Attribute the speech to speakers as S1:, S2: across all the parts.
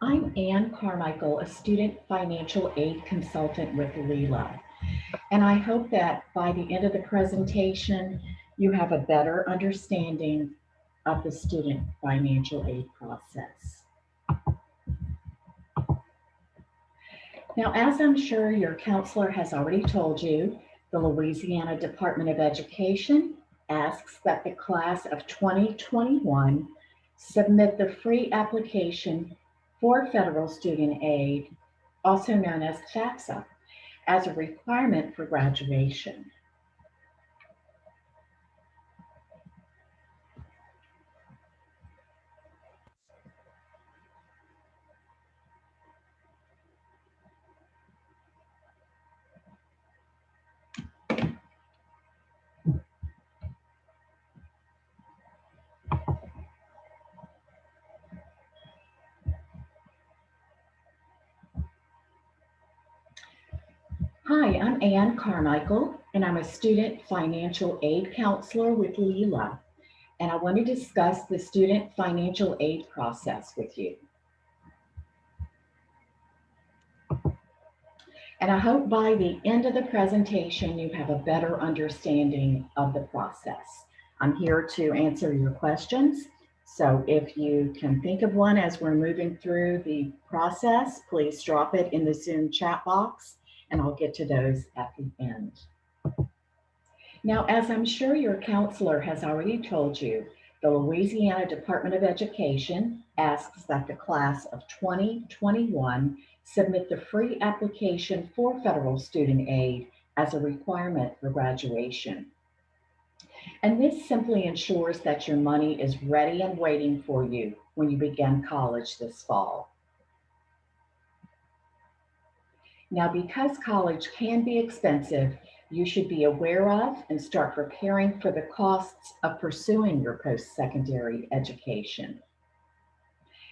S1: I'm Ann Carmichael, a student financial aid consultant with Leela, and I hope that by the end of the presentation, you have a better understanding of the student financial aid process. Now, as I'm sure your counselor has already told you, the Louisiana Department of Education asks that the class of 2021 submit the free application for federal student aid, also known as FAFSA, as a requirement for graduation. Hi, I'm Ann Carmichael, and I'm a student financial aid counselor with Leela, and I want to discuss the student financial aid process with you. And I hope by the end of the presentation, you have a better understanding of the process. I'm here to answer your questions. So if you can think of one as we're moving through the process, please drop it in the Zoom chat box, and I'll get to those at the end. Now, as I'm sure your counselor has already told you, the Louisiana Department of Education asks that the class of 2021 submit the free application for federal student aid as a requirement for graduation. And this simply ensures that your money is ready and waiting for you when you begin college this fall. Now, because college can be expensive, you should be aware of and start preparing for the costs of pursuing your post-secondary education.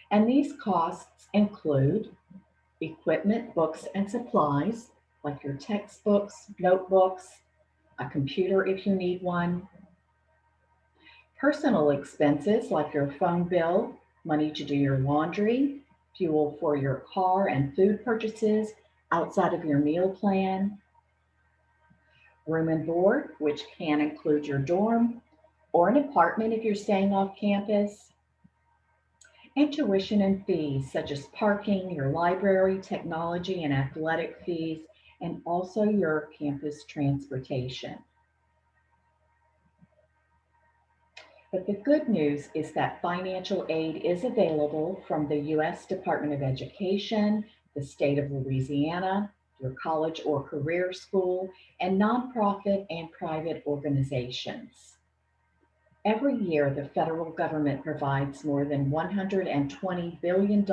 S1: And these costs include equipment, books, and supplies, like your textbooks, notebooks, a computer if you need one, personal expenses like your phone bill, money to do your laundry, fuel for your car and food purchases outside of your meal plan, room and board, which can include your dorm or an apartment if you're staying off campus, and tuition and fees such as parking, your library, technology, and athletic fees, and also your campus transportation. But the good news is that financial aid is available from the U.S. Department of Education, the state of Louisiana, your college or career school, and nonprofit and private organizations. Every year, the federal government provides more than $120 billion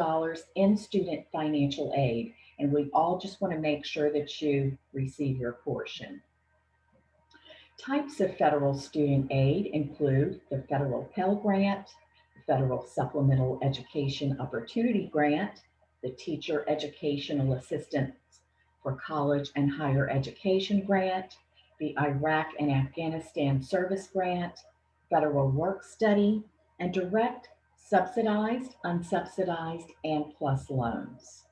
S1: in student financial aid, and we all just want to make sure that you receive your portion. Types of federal student aid include the Federal Pell Grant, the Federal Supplemental Education Opportunity Grant, the Teacher Educational Assistance for College and Higher Education Grant, the Iraq and Afghanistan Service Grant, Federal Work Study, and direct, subsidized, unsubsidized, and PLUS loans.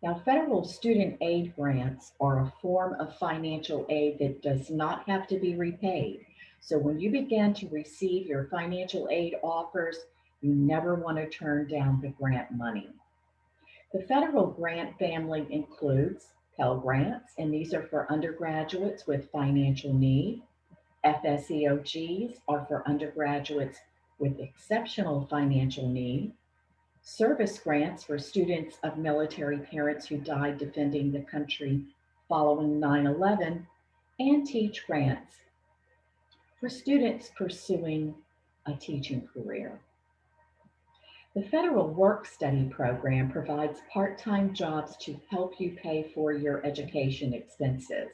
S1: Now, federal student aid grants are a form of financial aid that does not have to be repaid. So when you begin to receive your financial aid offers, you never want to turn down the grant money. The federal grant family includes Pell Grants, and these are for undergraduates with financial need. FSEOGs are for undergraduates with exceptional financial need. Service grants for students of military parents who died defending the country following 9/11, and Teach grants for students pursuing a teaching career. The Federal Work Study Program provides part-time jobs to help you pay for your education expenses.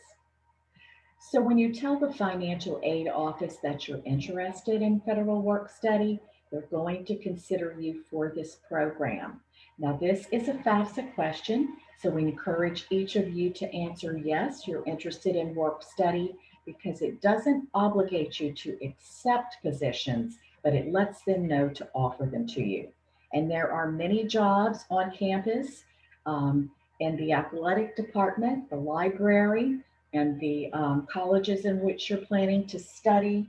S1: So when you tell the financial aid office that you're interested in federal work study, they're going to consider you for this program. Now, this is a FAFSA question, so we encourage each of you to answer yes, you're interested in work study, because it doesn't obligate you to accept positions, but it lets them know to offer them to you. And there are many jobs on campus in the athletic department, the library, and the colleges in which you're planning to study.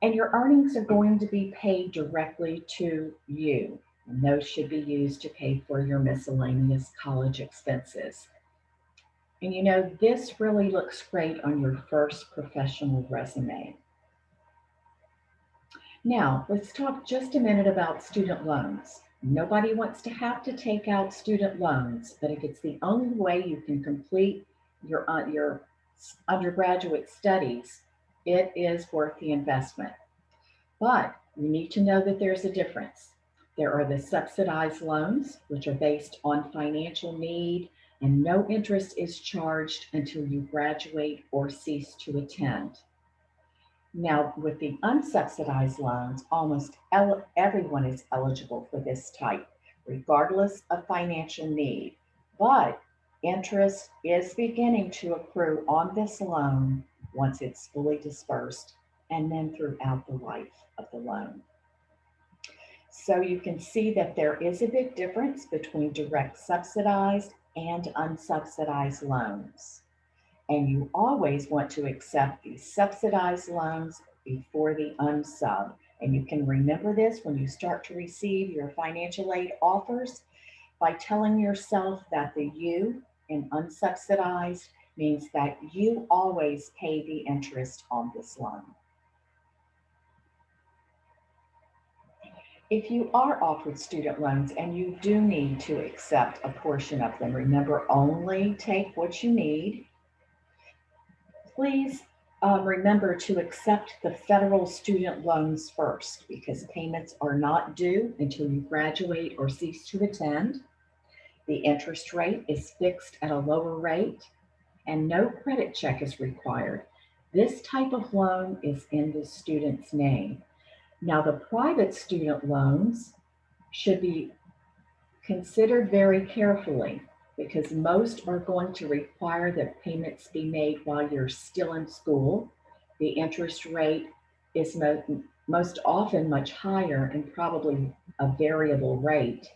S1: And your earnings are going to be paid directly to you. And those should be used to pay for your miscellaneous college expenses. And you know, this really looks great on your first professional resume. Now, let's talk just a minute about student loans. Nobody wants to have to take out student loans, but if it's the only way you can complete your undergraduate studies, it is worth the investment. But you need to know that there's a difference. There are the subsidized loans, which are based on financial need, and no interest is charged until you graduate or cease to attend. Now, with the unsubsidized loans, almost everyone is eligible for this type, regardless of financial need. But interest is beginning to accrue on this loan once it's fully dispersed and then throughout the life of the loan. So you can see that there is a big difference between direct subsidized and unsubsidized loans. And you always want to accept the subsidized loans before the unsub. And you can remember this when you start to receive your financial aid offers by telling yourself that the U in unsubsidized means that you always pay the interest on this loan. If you are offered student loans and you do need to accept a portion of them, remember only take what you need. Please remember to accept the federal student loans first because payments are not due until you graduate or cease to attend. The interest rate is fixed at a lower rate and no credit check is required. This type of loan is in the student's name. Now, the private student loans should be considered very carefully because most are going to require that payments be made while you're still in school. The interest rate is most often much higher and probably a variable rate.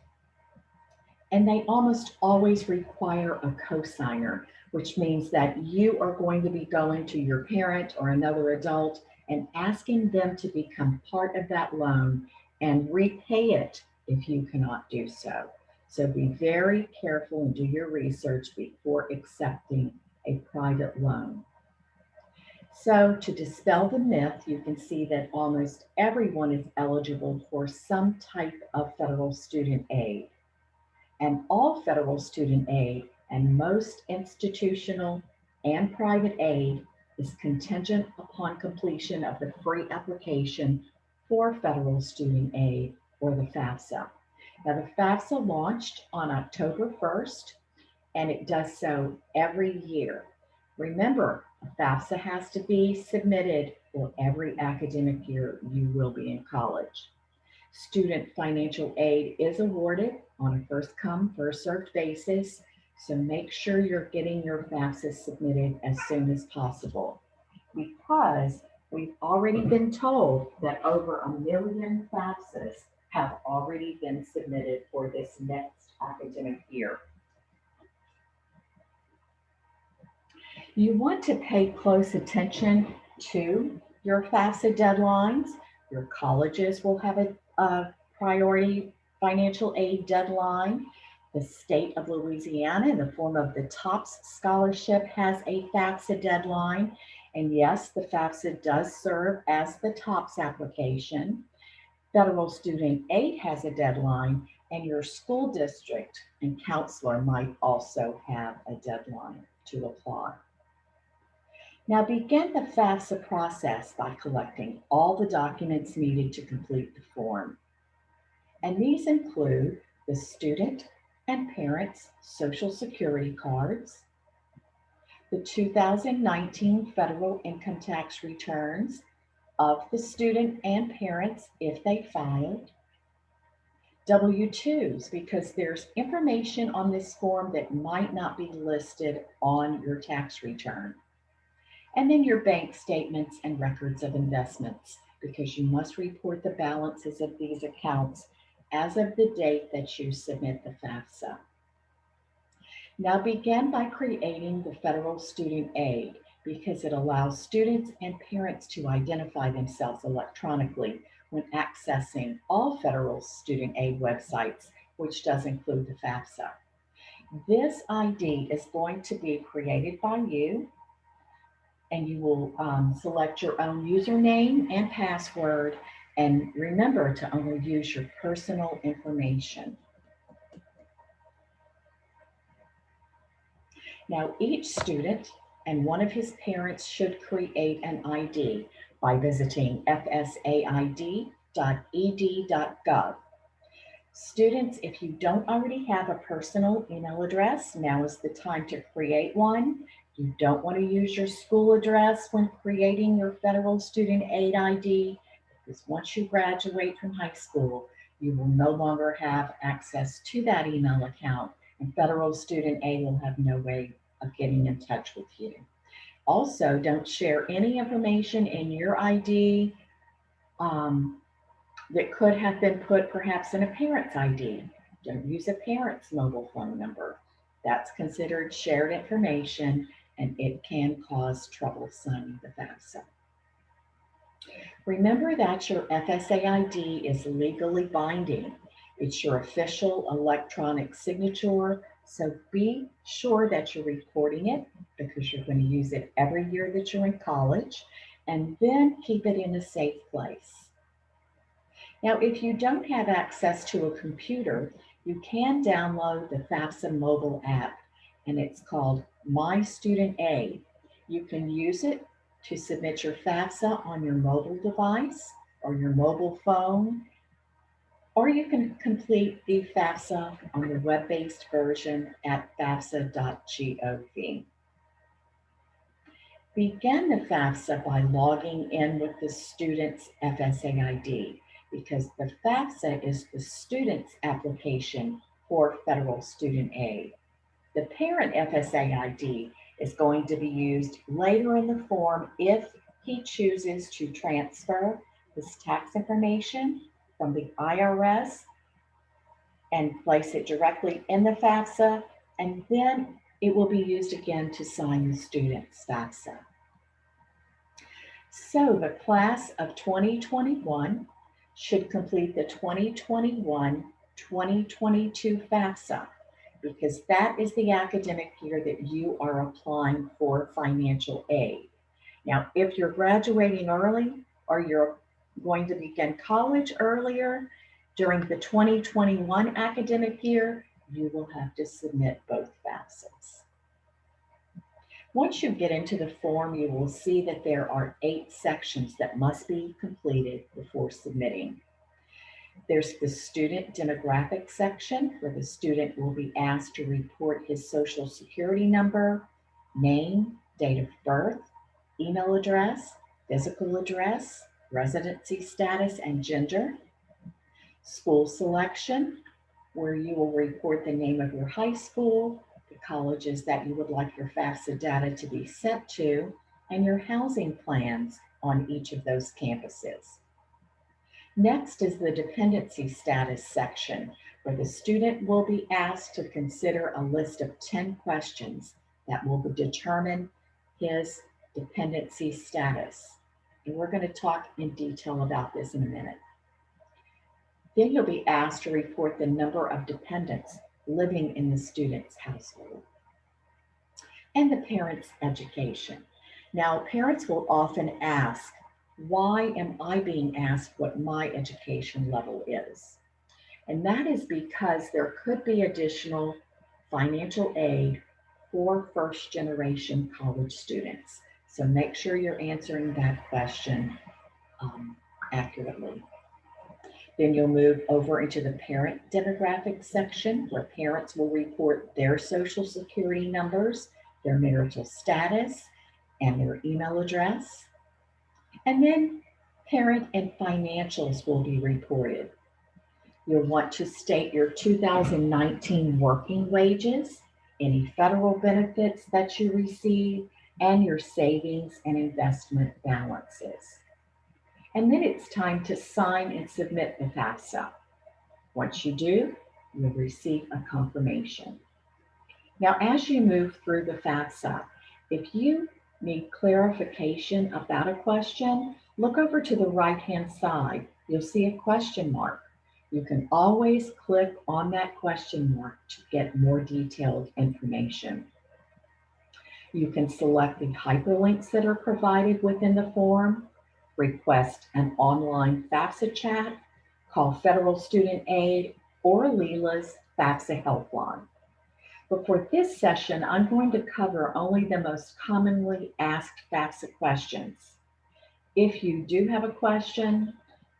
S1: And they almost always require a cosigner, which means that you are going to be going to your parent or another adult and asking them to become part of that loan and repay it if you cannot do so. So be very careful and do your research before accepting a private loan. So to dispel the myth, you can see that almost everyone is eligible for some type of federal student aid. And all federal student aid and most institutional and private aid is contingent upon completion of the free application for federal student aid or the FAFSA. Now the FAFSA launched on October 1st and it does so every year. Remember, a FAFSA has to be submitted for every academic year you will be in college. Student financial aid is awarded on a first come, first served basis, so make sure you're getting your FAFSA submitted as soon as possible because we've already been told that over 1 million FAFSAs have already been submitted for this next academic year. You want to pay close attention to your FAFSA deadlines. Your colleges will have a priority financial aid deadline. The state of Louisiana, in the form of the TOPS scholarship, has a FAFSA deadline. And yes, the FAFSA does serve as the TOPS application. Federal student aid has a deadline, and your school district and counselor might also have a deadline to apply. Now begin the FAFSA process by collecting all the documents needed to complete the form. And these include the student and parents' Social Security cards, the 2019 federal income tax returns of the student and parents if they filed, W-2s because there's information on this form that might not be listed on your tax return. And then your bank statements and records of investments because you must report the balances of these accounts as of the date that you submit the FAFSA. Now begin by creating the federal student aid because it allows students and parents to identify themselves electronically when accessing all federal student aid websites, which does include the FAFSA. This ID is going to be created by you, and you will select your own username and password, and remember to only use your personal information. Now, each student and one of his parents should create an ID by visiting fsaid.ed.gov. Students, if you don't already have a personal email address, now is the time to create one. You don't want to use your school address when creating your federal student aid ID, because once you graduate from high school, you will no longer have access to that email account, and federal student aid will have no way of getting in touch with you. Also, don't share any information in your ID that could have been put perhaps in a parent's ID. Don't use a parent's mobile phone number. That's considered shared information and it can cause trouble signing the FAFSA. Remember that your FSA ID is legally binding. It's your official electronic signature, so be sure that you're recording it because you're going to use it every year that you're in college, and then keep it in a safe place. Now, if you don't have access to a computer, you can download the FAFSA mobile app, and it's called My Student Aid. You can use it to submit your FAFSA on your mobile device or your mobile phone, or you can complete the FAFSA on the web-based version at fafsa.gov. Begin the FAFSA by logging in with the student's FSA ID because the FAFSA is the student's application for federal student aid. The parent FSA ID is going to be used later in the form if he chooses to transfer his tax information from the IRS and place it directly in the FAFSA, and then it will be used again to sign the student's FAFSA. So the class of 2021 should complete the 2021-2022 FAFSA because that is the academic year that you are applying for financial aid. Now, if you're graduating early or you're going to begin college earlier during the 2021 academic year, you will have to submit both FAFSAs. Once you get into the form, you will see that there are 8 sections that must be completed before submitting. There's the student demographic section where the student will be asked to report his social security number, name, date of birth, email address, physical address, residency status, and gender. School selection, where you will report the name of your high school, the colleges that you would like your FAFSA data to be sent to, and your housing plans on each of those campuses. Next is the dependency status section, where the student will be asked to consider a list of 10 questions that will determine his dependency status. And we're going to talk in detail about this in a minute. Then you'll be asked to report the number of dependents living in the student's household and the parent's education. Now, parents will often ask, why am I being asked what my education level is? And that is because there could be additional financial aid for first-generation college students. So make sure you're answering that question accurately. Then you'll move over into the parent demographic section where parents will report their social security numbers, their marital status, and their email address. And then parent and financials will be reported. You'll want to state your 2019 working wages, any federal benefits that you receive, and your savings and investment balances. And then it's time to sign and submit the FAFSA. Once you do, you'll receive a confirmation. Now, as you move through the FAFSA, if you need clarification about a question, look over to the right-hand side. You'll see a question mark. You can always click on that question mark to get more detailed information. You can select the hyperlinks that are provided within the form, request an online FAFSA chat, call Federal Student Aid, or Leela's FAFSA helpline. But for this session, I'm going to cover only the most commonly asked FAFSA questions. If you do have a question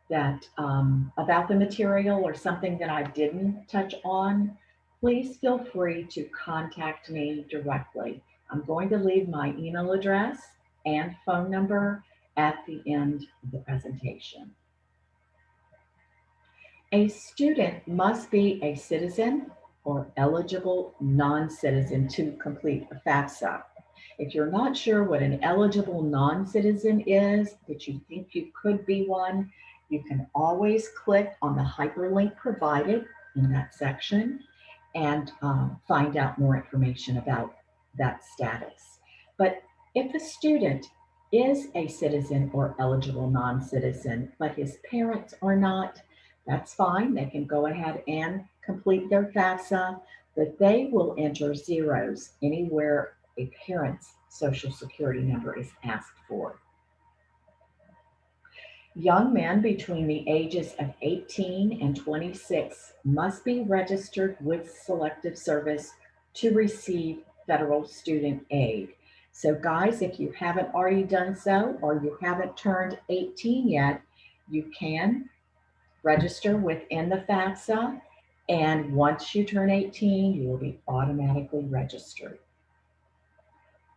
S1: that about the material or something that I didn't touch on, please feel free to contact me directly. I'm going to leave my email address and phone number at the end of the presentation. A student must be a citizen or eligible non-citizen to complete a FAFSA. If you're not sure what an eligible non-citizen is, but you think you could be one, you can always click on the hyperlink provided in that section and find out more information about that status. But if a student is a citizen or eligible non-citizen, but his parents are not, that's fine. They can go ahead and complete their FAFSA, but they will enter zeros anywhere a parent's social security number is asked for. Young men between the ages of 18 and 26 must be registered with Selective Service to receive federal student aid. So guys, if you haven't already done so, or you haven't turned 18 yet, you can register within the FAFSA, and once you turn 18, you will be automatically registered.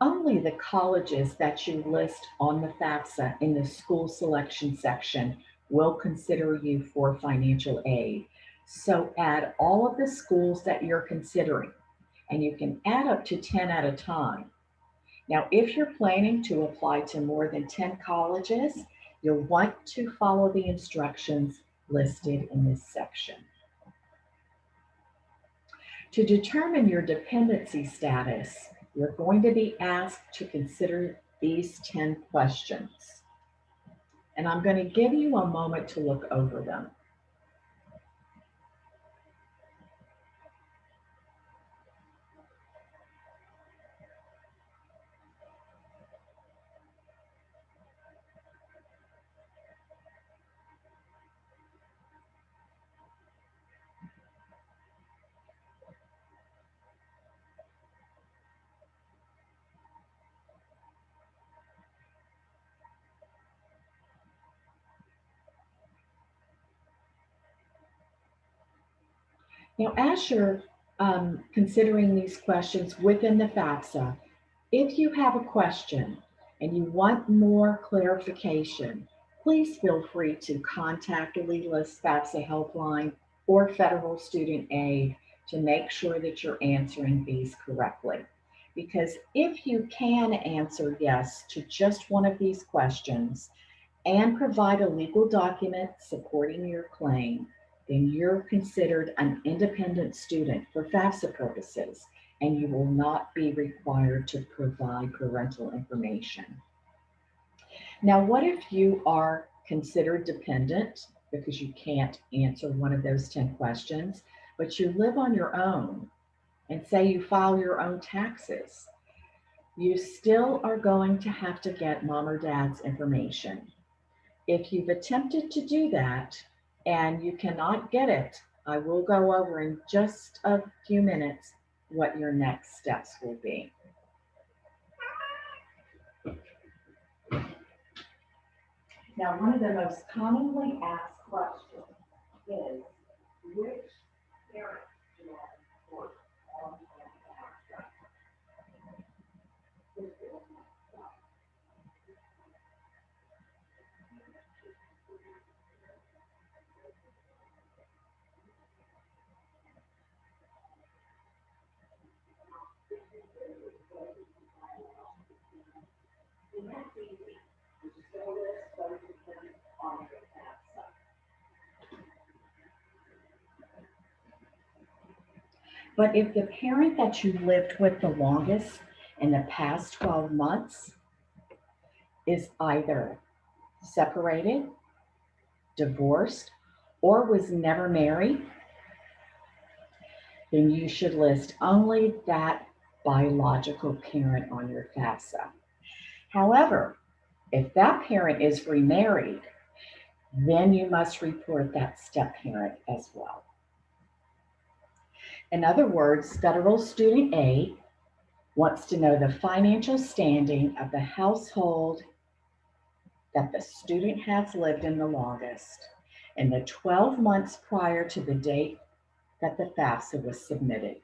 S1: Only the colleges that you list on the FAFSA in the school selection section will consider you for financial aid. So add all of the schools that you're considering, and you can add up to 10 at a time. Now, if you're planning to apply to more than 10 colleges, you'll want to follow the instructions listed in this section. To determine your dependency status, you're going to be asked to consider these 10 questions. And I'm going to give you a moment to look over them. Now, as you're considering these questions within the FAFSA, if you have a question and you want more clarification, please feel free to contact Leela's FAFSA helpline or Federal Student Aid to make sure that you're answering these correctly. Because if you can answer yes to just one of these questions and provide a legal document supporting your claim, then you're considered an independent student for FAFSA purposes, and you will not be required to provide parental information. Now, what if you are considered dependent because you can't answer one of those 10 questions, but you live on your own and say you file your own taxes? You still are going to have to get mom or dad's information. If you've attempted to do that and you cannot get it, I will go over in just a few minutes what your next steps will be. Now, one of the most commonly asked questions is, which parent do I support on FAFSA? And that's easy. You're just going to list those dependents on your FAFSA. But if the parent that you lived with the longest in the past 12 months is either separated, divorced, or was never married, then you should list only that biological parent on your FAFSA. However, if that parent is remarried, then you must report that step parent as well. In other words, federal student aid wants to know the financial standing of the household that the student has lived in the longest in the 12 months prior to the date that the FAFSA was submitted.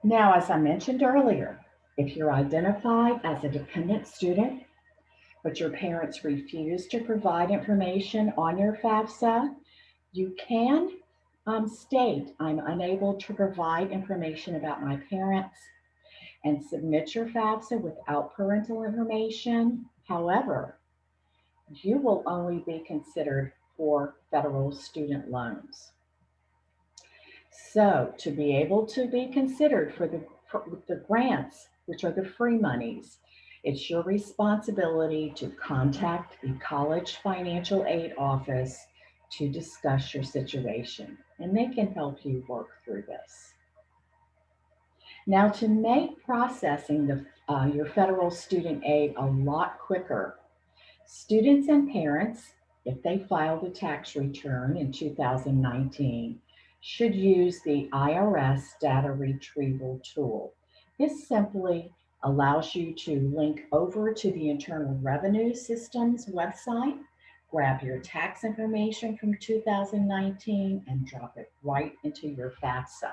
S1: Now, as I mentioned earlier, if you're identified as a dependent student, but your parents refuse to provide information on your FAFSA, you can state, I'm unable to provide information about my parents, and submit your FAFSA without parental information. However, you will only be considered for federal student loans. So to be able to be considered for the grants, which are the free monies, it's your responsibility to contact the College Financial Aid Office to discuss your situation, and they can help you work through this. Now, to make processing your federal student aid a lot quicker, students and parents, if they filed a tax return in 2019, should use the IRS data retrieval tool. This simply allows you to link over to the Internal Revenue System's website, grab your tax information from 2019, and drop it right into your FAFSA.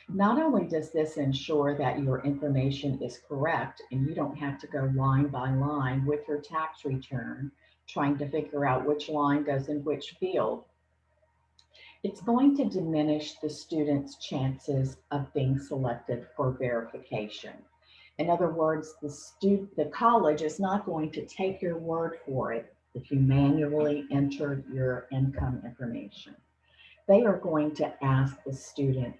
S1: Not only does this ensure that your information is correct and you don't have to go line by line with your tax return trying to figure out which line goes in which field, it's going to diminish the student's chances of being selected for verification. In other words, the college is not going to take your word for it if you manually enter your income information. They are going to ask the student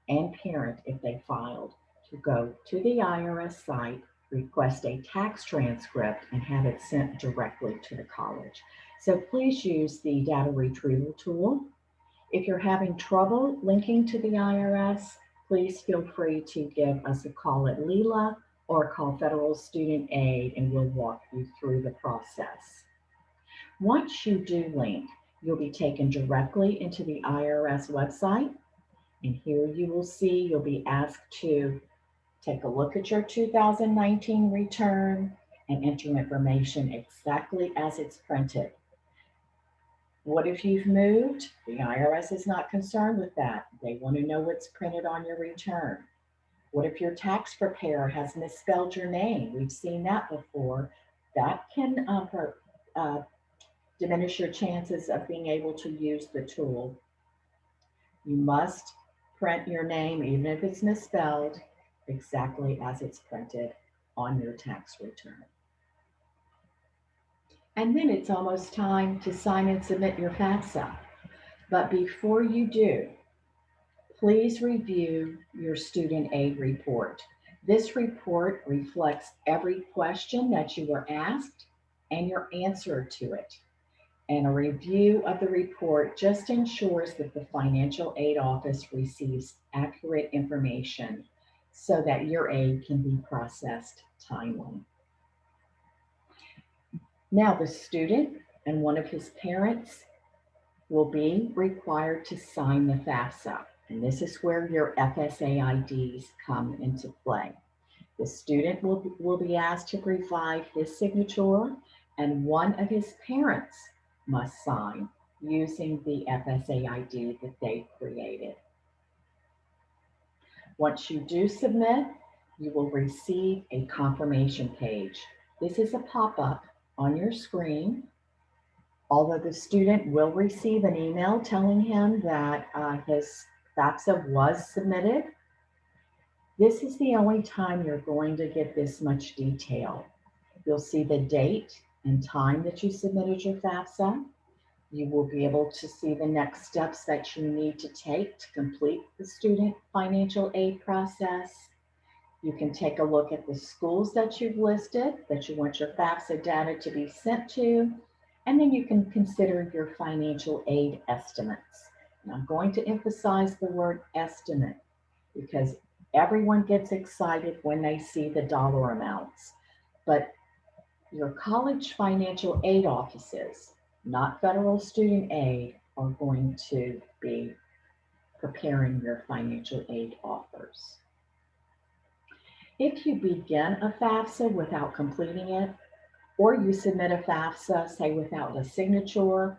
S1: and parent, if they filed, to go to the IRS site, request a tax transcript, and have it sent directly to the college. So please use the data retrieval tool. If you're having trouble linking to the IRS, please feel free to give us a call at Leela or call Federal Student Aid, and we'll walk you through the process. Once you do link, you'll be taken directly into the IRS website. And here you will see, you'll be asked to take a look at your 2019 return and enter information exactly as it's printed. What if you've moved? The IRS is not concerned with that. They want to know what's printed on your return. What if your tax preparer has misspelled your name? We've seen that before. That can diminish your chances of being able to use the tool. You must print your name, even if it's misspelled, exactly as it's printed on your tax return. And then it's almost time to sign and submit your FAFSA. But before you do, please review your student aid report. This report reflects every question that you were asked and your answer to it. And a review of the report just ensures that the Financial Aid Office receives accurate information so that your aid can be processed timely. Now, the student and one of his parents will be required to sign the FAFSA, and this is where your FSA IDs come into play. The student will be asked to provide his signature, and one of his parents must sign using the FSA ID that they created. Once you do submit, you will receive a confirmation page. This is a pop-up on your screen. Although the student will receive an email telling him that his FAFSA was submitted, this is the only time you're going to get this much detail. You'll see the date and time that you submitted your FAFSA. You will be able to see the next steps that you need to take to complete the student financial aid process. You can take a look at the schools that you've listed that you want your FAFSA data to be sent to, and then you can consider your financial aid estimates. And I'm going to emphasize the word estimate because everyone gets excited when they see the dollar amounts. But your college financial aid offices, not federal student aid, are going to be preparing your financial aid offers. If you begin a FAFSA without completing it, or you submit a FAFSA, say without a signature,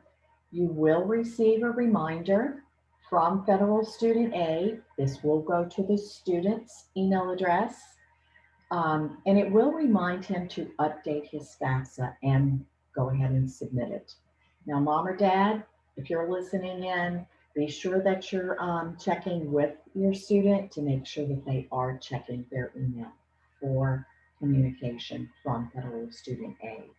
S1: you will receive a reminder from Federal Student Aid. This will go to the student's email address, and it will remind him to update his FAFSA and go ahead and submit it. Now, mom or dad, if you're listening in, be sure that you're checking with your student to make sure that they are checking their email for communication from Federal Student Aid.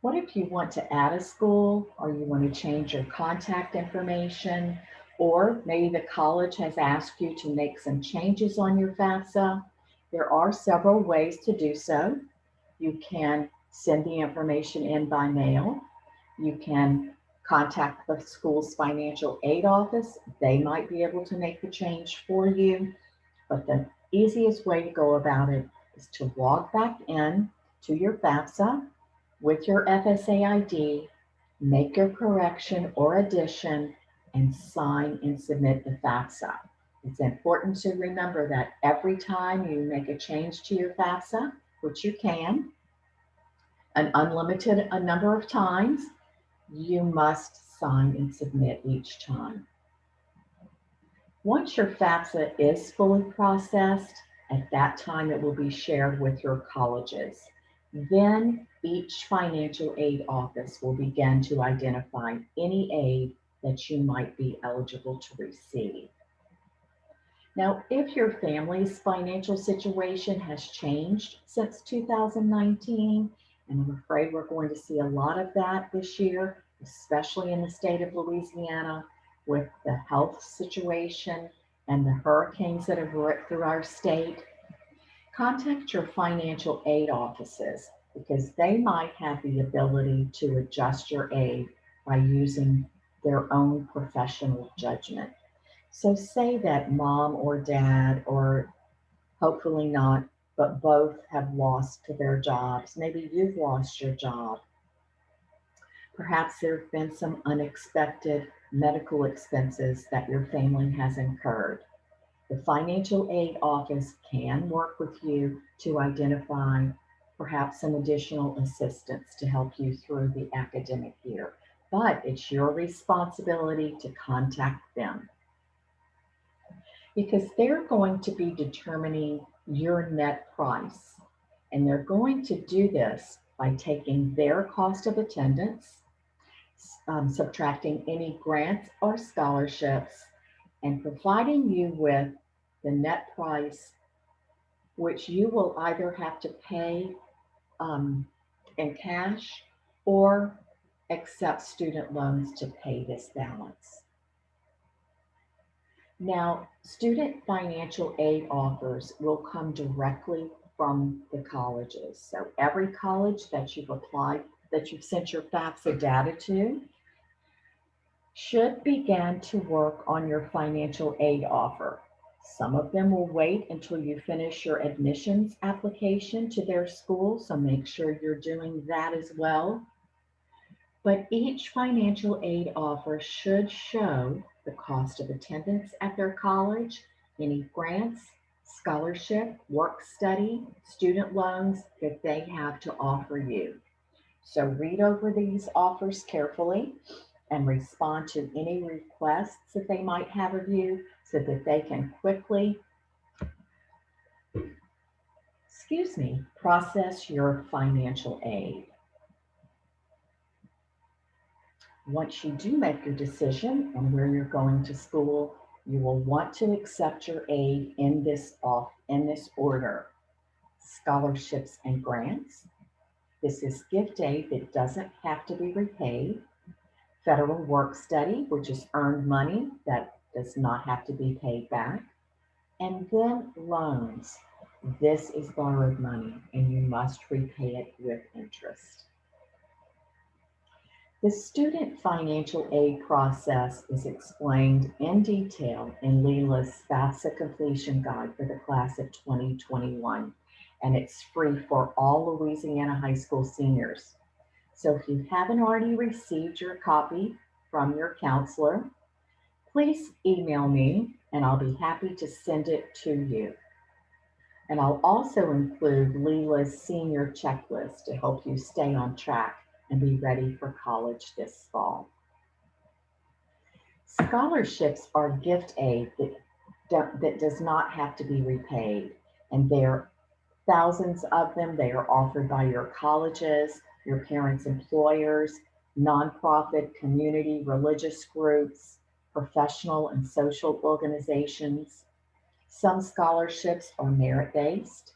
S1: What if you want to add a school, or you want to change your contact information, or maybe the college has asked you to make some changes on your FAFSA? There are several ways to do so. You can send the information in by mail. You can contact the school's financial aid office. They might be able to make the change for you. But the easiest way to go about it is to log back in to your FAFSA with your FSA ID, make your correction or addition, and sign and submit the FAFSA. It's important to remember that every time you make a change to your FAFSA, which you can, an unlimited number of times, you must sign and submit each time. Once your FAFSA is fully processed, at that time it will be shared with your colleges. Then each financial aid office will begin to identify any aid that you might be eligible to receive. Now, if your family's financial situation has changed since 2019, and I'm afraid we're going to see a lot of that this year, especially in the state of Louisiana, with the health situation and the hurricanes that have ripped through our state, contact your financial aid offices because they might have the ability to adjust your aid by using their own professional judgment. So say that mom or dad, or hopefully not, but both have lost their jobs. Maybe you've lost your job. Perhaps there have been some unexpected medical expenses that your family has incurred. The financial aid office can work with you to identify perhaps some additional assistance to help you through the academic year, but it's your responsibility to contact them because they're going to be determining your net price. And they're going to do this by taking their cost of attendance, subtracting any grants or scholarships, and providing you with the net price, which you will either have to pay in cash or accept student loans to pay this balance. Now, student financial aid offers will come directly from the colleges. So every college that you've applied, that you've sent your FAFSA data to, should begin to work on your financial aid offer. Some of them will wait until you finish your admissions application to their school, so make sure you're doing that as well. But each financial aid offer should show the cost of attendance at their college, any grants, scholarship, work study, student loans that they have to offer you. So read over these offers carefully and respond to any requests that they might have of you so that they can quickly, process your financial aid. Once you do make your decision on where you're going to school, you will want to accept your aid in this order: scholarships and grants. This is gift aid that doesn't have to be repaid. federal work study, which is earned money that does not have to be paid back, and then loans. This is borrowed money and you must repay it with interest. The student financial aid process is explained in detail in Leela's FAFSA completion guide for the class of 2021, and it's free for all Louisiana high school seniors. So if you haven't already received your copy from your counselor, please email me and I'll be happy to send it to you. And I'll also include Leela's senior checklist to help you stay on track and be ready for college this fall. Scholarships are gift aid that does not have to be repaid, and there are thousands of them. They are offered by your colleges, your parents' employers, nonprofit, community, religious groups, professional and social organizations. Some scholarships are merit-based,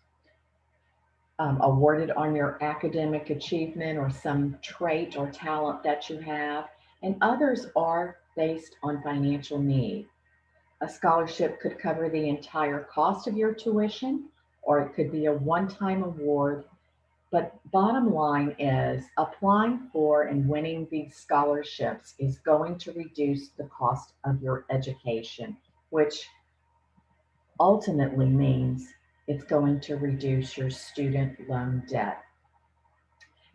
S1: awarded on your academic achievement or some trait or talent that you have, and others are based on financial need. A scholarship could cover the entire cost of your tuition, or it could be a one-time award. But bottom line is applying for and winning these scholarships is going to reduce the cost of your education, which ultimately means it's going to reduce your student loan debt.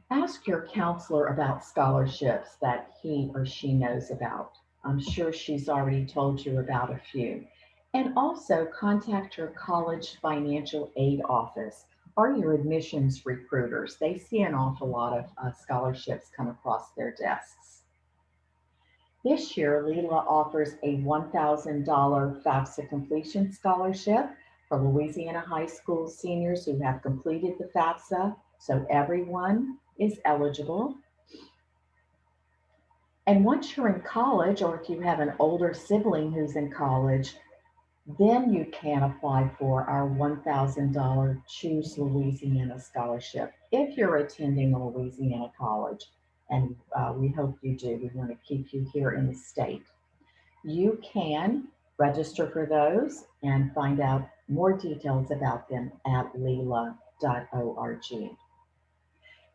S1: Ask your counselor about scholarships that he or she knows about. I'm sure she's already told you about a few. And also contact your college financial aid office or your admissions recruiters. They see an awful lot of scholarships come across their desks. This year, Leela offers a $1,000 FAFSA completion scholarship for Louisiana high school seniors who have completed the FAFSA, so everyone is eligible. And once you're in college, or if you have an older sibling who's in college, then you can apply for our $1,000 Choose Louisiana scholarship if you're attending a Louisiana college. And we hope you do. We want to keep you here in the state. You can register for those and find out more details about them at leela.org.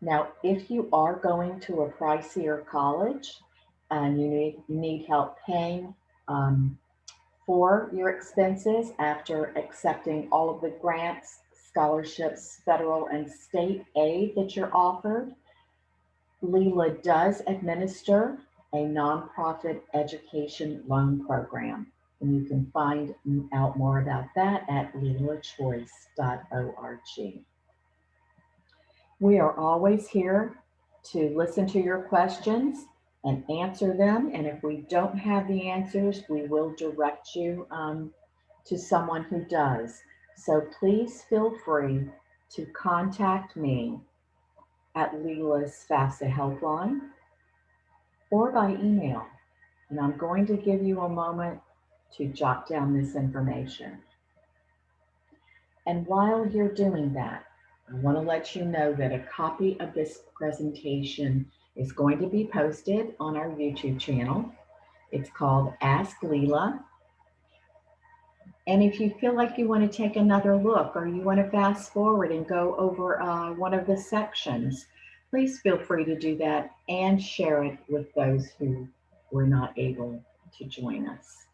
S1: Now, if you are going to a pricier college and you need help paying for your expenses after accepting all of the grants, scholarships, federal and state aid that you're offered, Leela does administer a nonprofit education loan program, and you can find out more about that at leelachoice.org. We are always here to listen to your questions and answer them, and if we don't have the answers, we will direct you to someone who does. So please feel free to contact me at Leela's FAFSA helpline or by email. And I'm going to give you a moment to jot down this information. And while you're doing that, I want to let you know that a copy of this presentation is going to be posted on our YouTube channel. It's called Ask Leela. And if you feel like you want to take another look or you want to fast forward and go over one of the sections, please feel free to do that and share it with those who were not able to join us.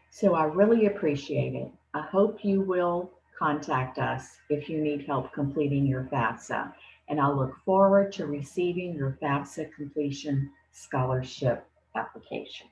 S1: So I really appreciate it. I hope you will contact us if you need help completing your FAFSA, and I look forward to receiving your FAFSA completion scholarship application.